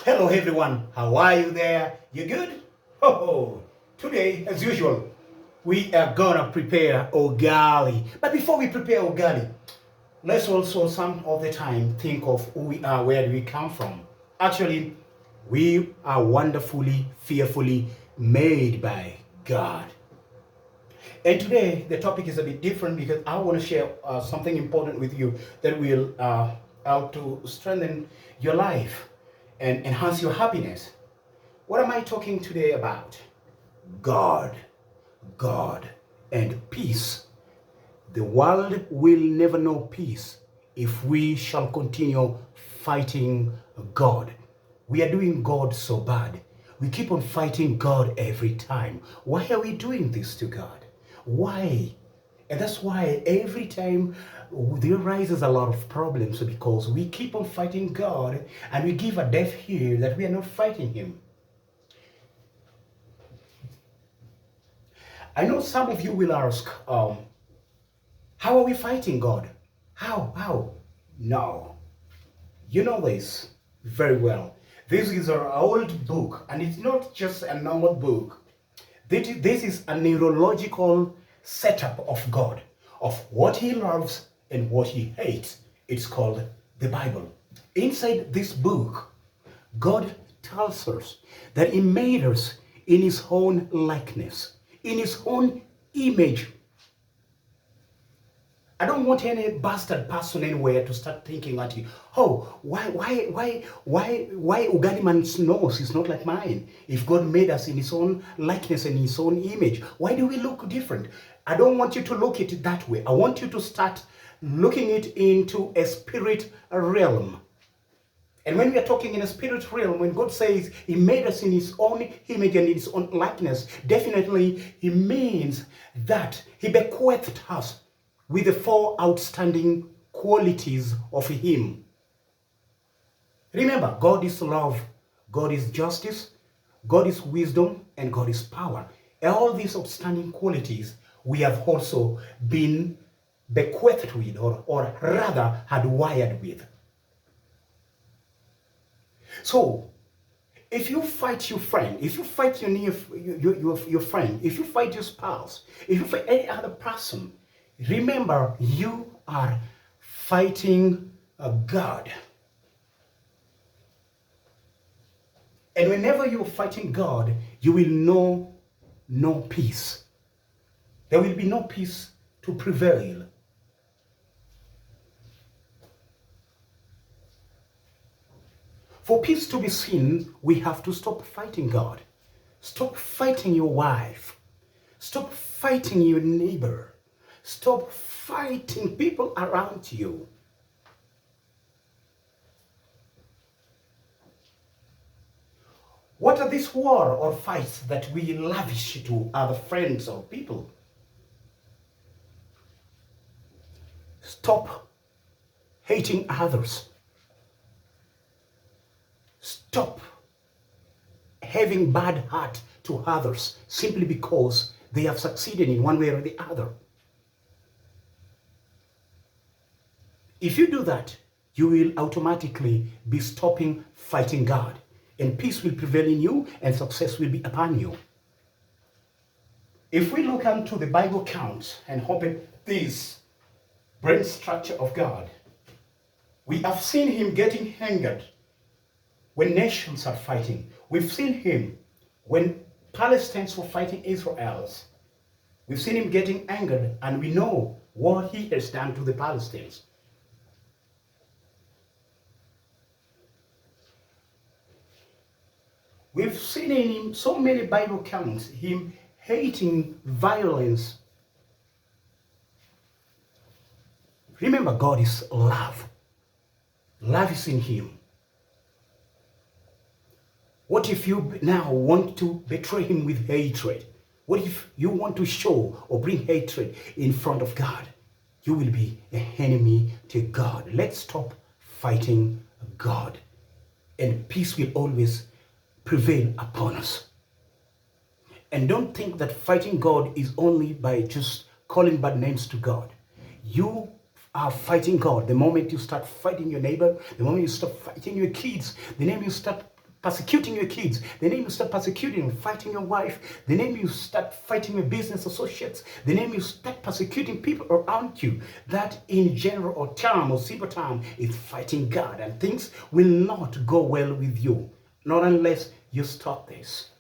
Hello everyone, how are you there? You good? Oh, today, as usual, we are gonna prepare ugali. But before we prepare ugali, let's also some of the time think of who we are, where do we come from. Actually, we are wonderfully, fearfully made by God. And today, the topic is a bit different because I want to share something important with you that will help to strengthen your life and enhance your happiness. What am I talking today about? God, God, and peace. The world will never know peace if we shall continue fighting God. We are doing God so bad. We keep on fighting God every time. Why are we doing this to God? Why? And that's why every time there arises a lot of problems because we keep on fighting God and we give a deaf ear that we are not fighting Him. I know some of you will ask, how are we fighting God? How? No. You know this very well. This is our old book, and it's not just a normal book. This is a neurological setup of God, of what He loves and what He hates. It's called the Bible. Inside this book, God tells us that He made us in His own likeness, in His own image. I don't want any bastard person anywhere to start thinking at you, oh, why Ugali man's nose is not like mine? If God made us in His own likeness and His own image, why do we look different? I don't want you to look at it that way. I want you to start looking it into a spirit realm. And when we are talking in a spirit realm, when God says He made us in His own image and in His own likeness, definitely He means that He bequeathed us with the four outstanding qualities of Him. Remember, God is love, God is justice, God is wisdom, and God is power. All these outstanding qualities we have also been bequeathed with, or rather had wired with. So, if you fight your friend, if you fight your friend, if you fight your spouse, if you fight any other person, remember you are fighting God. And whenever you're fighting God, you will know no peace. There will be no peace to prevail. For peace to be seen, we have to stop fighting God. Stop fighting your wife. Stop fighting your neighbor. Stop fighting people around you. What are these war or fights that we lavish to other friends or people? Stop hating others. Stop having bad heart to others simply because they have succeeded in one way or the other. If you do that, you will automatically be stopping fighting God, and peace will prevail in you and success will be upon you. If we look into the Bible count and open this brain structure of God, we have seen Him getting angered when nations are fighting. We've seen Him when Palestinians were fighting Israelis. We've seen Him getting angered, and we know what He has done to the Palestinians. We've seen in Him so many Bible counts, Him hating violence. Remember, God is love. Love is in Him. What if you now want to betray Him with hatred? What if you want to show or bring hatred in front of God? You will be an enemy to God. Let's stop fighting God, and peace will always prevail upon us. And don't think that fighting God is only by just calling bad names to God. You are fighting God the moment you start fighting your neighbor, the moment you start fighting your kids, the moment you start persecuting your kids, the name you start persecuting and fighting your wife, the name you start fighting your business associates, the name you start persecuting people around you, that in general or term or simple term is fighting God, and things will not go well with you, not unless you stop this.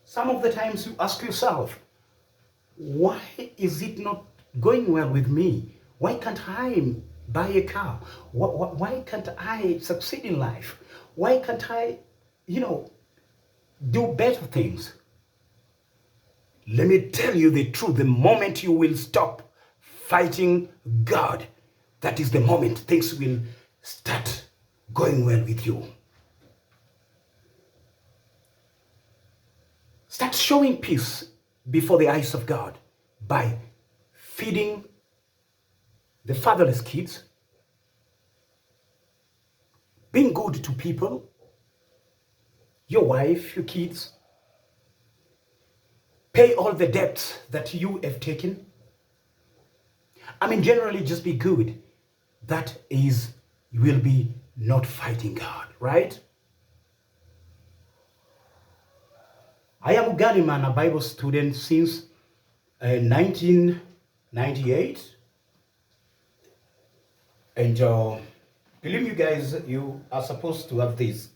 Some of the times you ask yourself, why is it not going well with me? Why can't I buy a car? Why can't I succeed in life? Why can't I, do better things? Let me tell you the truth. The moment you will stop fighting God, that is the moment things will start going well with you. Start showing peace before the eyes of God by feeding the fatherless kids, being good to people, your wife, your kids, pay all the debts that you have taken. Generally just be good. That is, you will be not fighting God, right? I am UGALI man, a Bible student since 1998. And believe me, guys, you are supposed to have this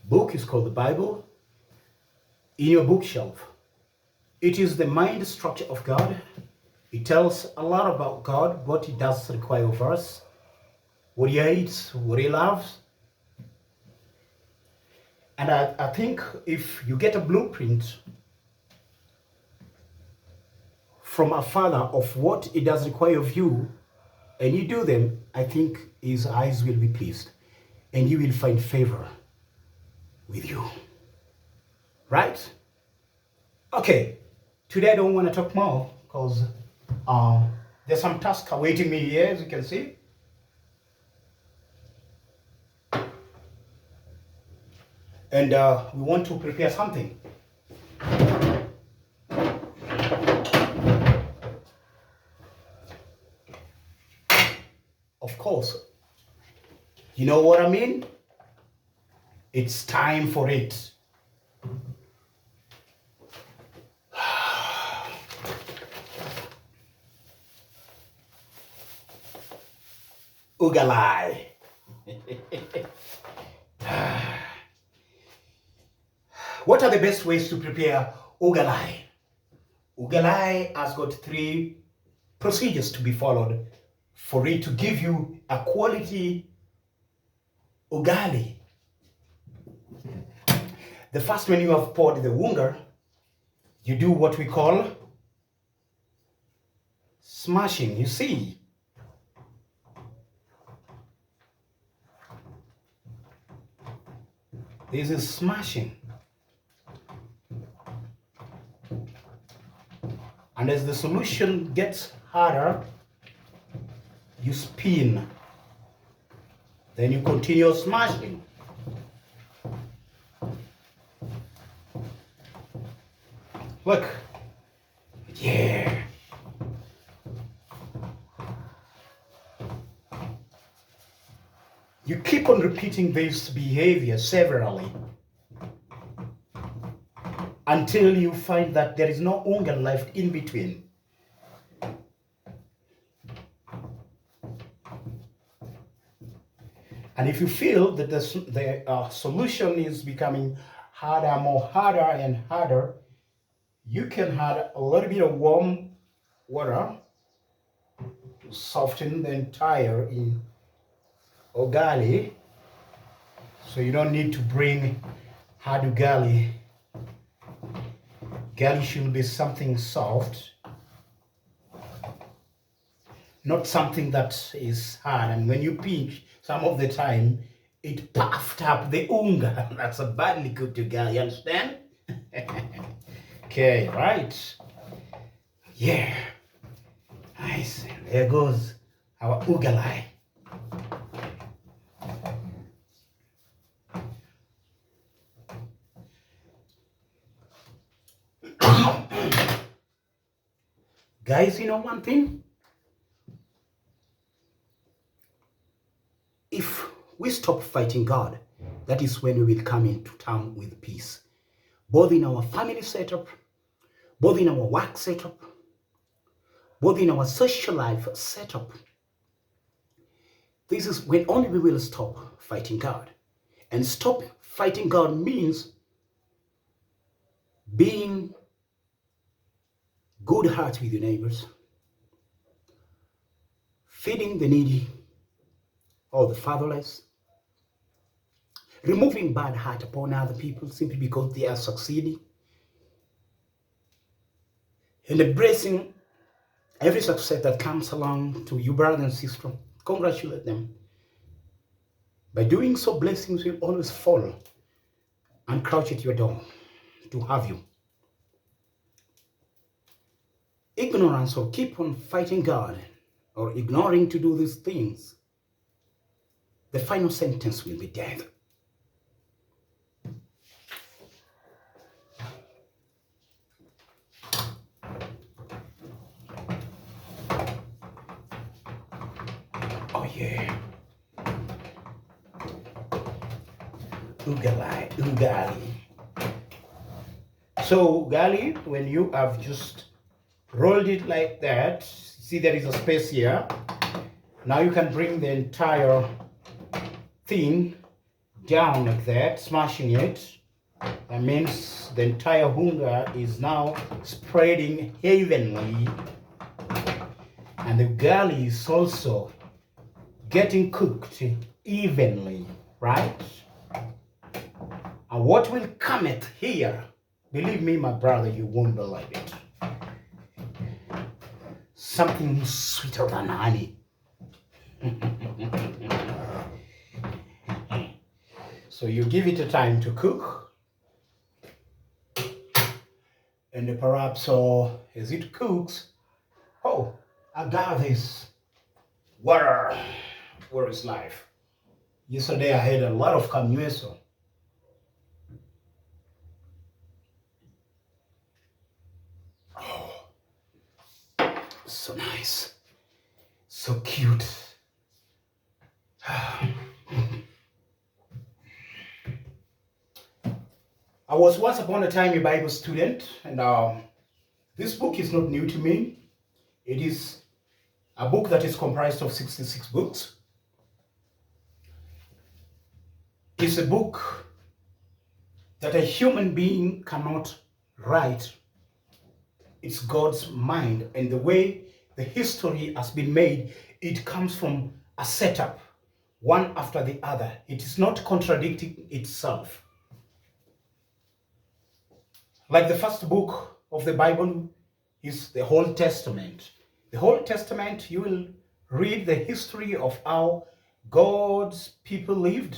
book. It's called the Bible in your bookshelf. It is the mind structure of God. It tells a lot about God, what He does require of us, what He hates, what He loves. And I think if you get a blueprint from a father of what He does require of you, and you do them, I think His eyes will be pleased, and you will find favor with you. Right? Okay, today I don't want to talk more because there's some task awaiting me here, as you can see. And we want to prepare something. Of course, you know what I mean? It's time for it. UGALI. What are the best ways to prepare UGALI? UGALI has got 3 procedures to be followed for it to give you a quality ugali. The first, when you have poured the unga, you do what we call smashing. You see, this is smashing. And as the solution gets harder, you spin. Then you continue smashing. Look. Yeah. You keep on repeating this behavior severally until you find that there is no unga left in between. And if you feel that the solution is becoming harder and harder, you can add a little bit of warm water to soften the entire ugali. So you don't need to bring hard ugali. Ugali should be something soft, not something that is hard. And when you pinch, some of the time, it puffed up the unga. That's a badly cooked ugali, you understand? Okay, right. Yeah. Nice. There goes our UGALI. Guys, you know one thing? If we stop fighting God, that is when we will come into town with peace. Both in our family setup, both in our work setup, both in our social life setup. This is when only we will stop fighting God. And stop fighting God means being good heart with your neighbors, feeding the needy or the fatherless, removing bad heart upon other people simply because they are succeeding, and embracing every success that comes along to you, brother and sister. Congratulate them. By doing so, blessings will always fall and crouch at your door to have you. Ignorance or keep on fighting God or ignoring to do these things, the final sentence will be death. Oh yeah. UGALI. So UGALI, when you have just rolled it like that, see there is a space here. Now you can bring the entire thing down like that, smashing it. That means the entire hunger is now spreading evenly. And the ugali is also getting cooked evenly, right? And what will come at here, believe me, my brother, you won't believe it. Something sweeter than honey. So you give it a time to cook. And perhaps as it cooks, oh, I got this. Water. Where is life? Yesterday I had a lot of camieso. Oh, so nice. So cute. I was once upon a time a Bible student, and this book is not new to me. It is a book that is comprised of 66 books. It's a book that a human being cannot write. It's God's mind, and the way the history has been made, it comes from a setup, one after the other. It is not contradicting itself. Like the first book of the Bible is the Old Testament. The Old Testament, you will read the history of how God's people lived,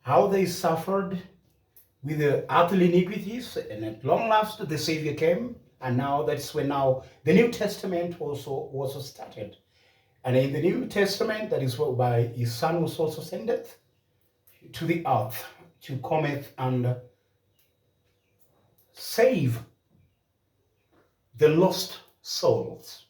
how they suffered with the earthly iniquities, and at long last the Savior came, and now that's when now the New Testament also started. And in the New Testament, that is whereby his son was also sent to the earth to come and save the lost souls.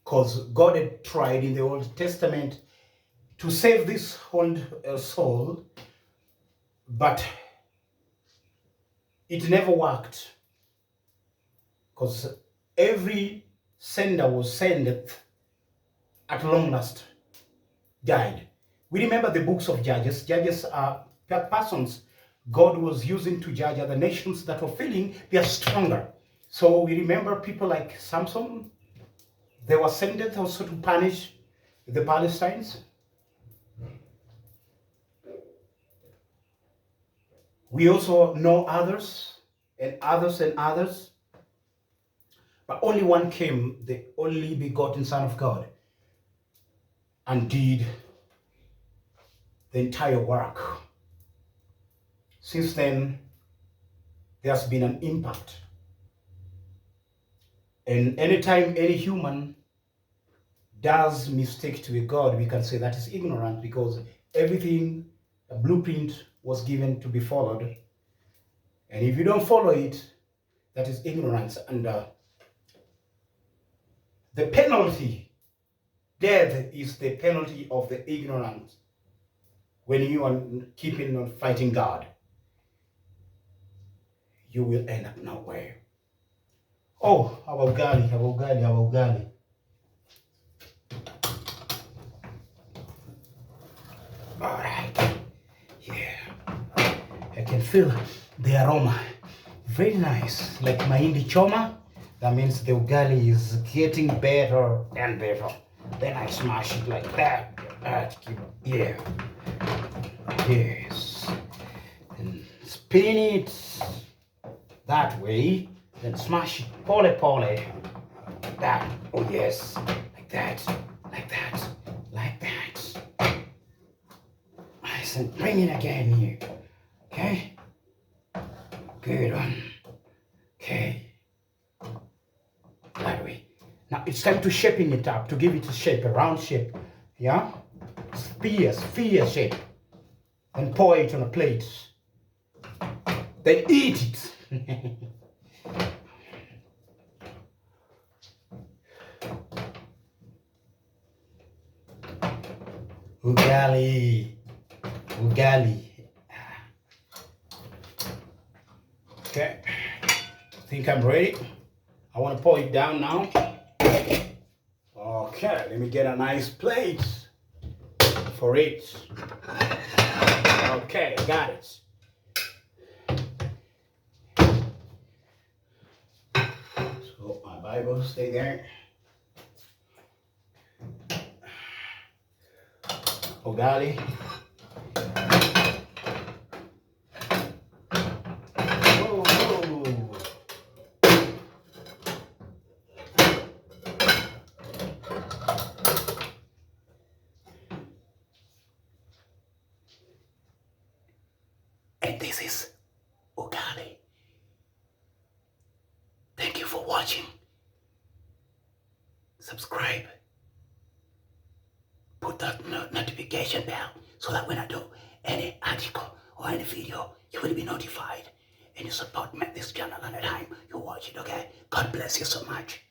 Because God had tried in the Old Testament to save this old soul, but it never worked. Because every sender was sent at long last died. We remember the books of Judges. Judges are persons God was using to judge other nations that were feeling they are stronger. So we remember people like Samson. They were sent also to punish the Palestinians. We also know others and others and others. But only one came, the only begotten Son of God, and did the entire work. Since then, there has been an impact. And anytime any human does mistake to a God, we can say that is ignorant, because everything, a blueprint was given to be followed. And if you don't follow it, That is ignorance. And the penalty, death is the penalty of the ignorance. When you are keeping on fighting God, you will end up nowhere. Oh, our ugali, our ugali, our ugali. All right. Yeah. I can feel the aroma. Very nice. Like mahindi choma. That means the ugali is getting better and better. Then I smash it like that. Yeah. Yes. And spin it that way. Then smash it. Pole pole. Like that. Oh yes. Like that. Like that. Like that. Nice, and bring it again here. Okay? Good one. Okay. That way. Now it's time to shaping it up, to give it a shape, a round shape. Yeah? Sphere shape. And pour it on a plate. Then eat it. Ugali. Ugali. Okay. I think I'm ready. I want to pour it down now. Okay, let me get a nice plate for it. Okay, got it. So my Bible, stay there. Ugali. Whoa, whoa. And this is Ugali. Thank you for watching. Subscribe. Put that notification bell so that when I do any article or any video, you will be notified. And you support this channel at the time you watch it, okay? God bless you so much.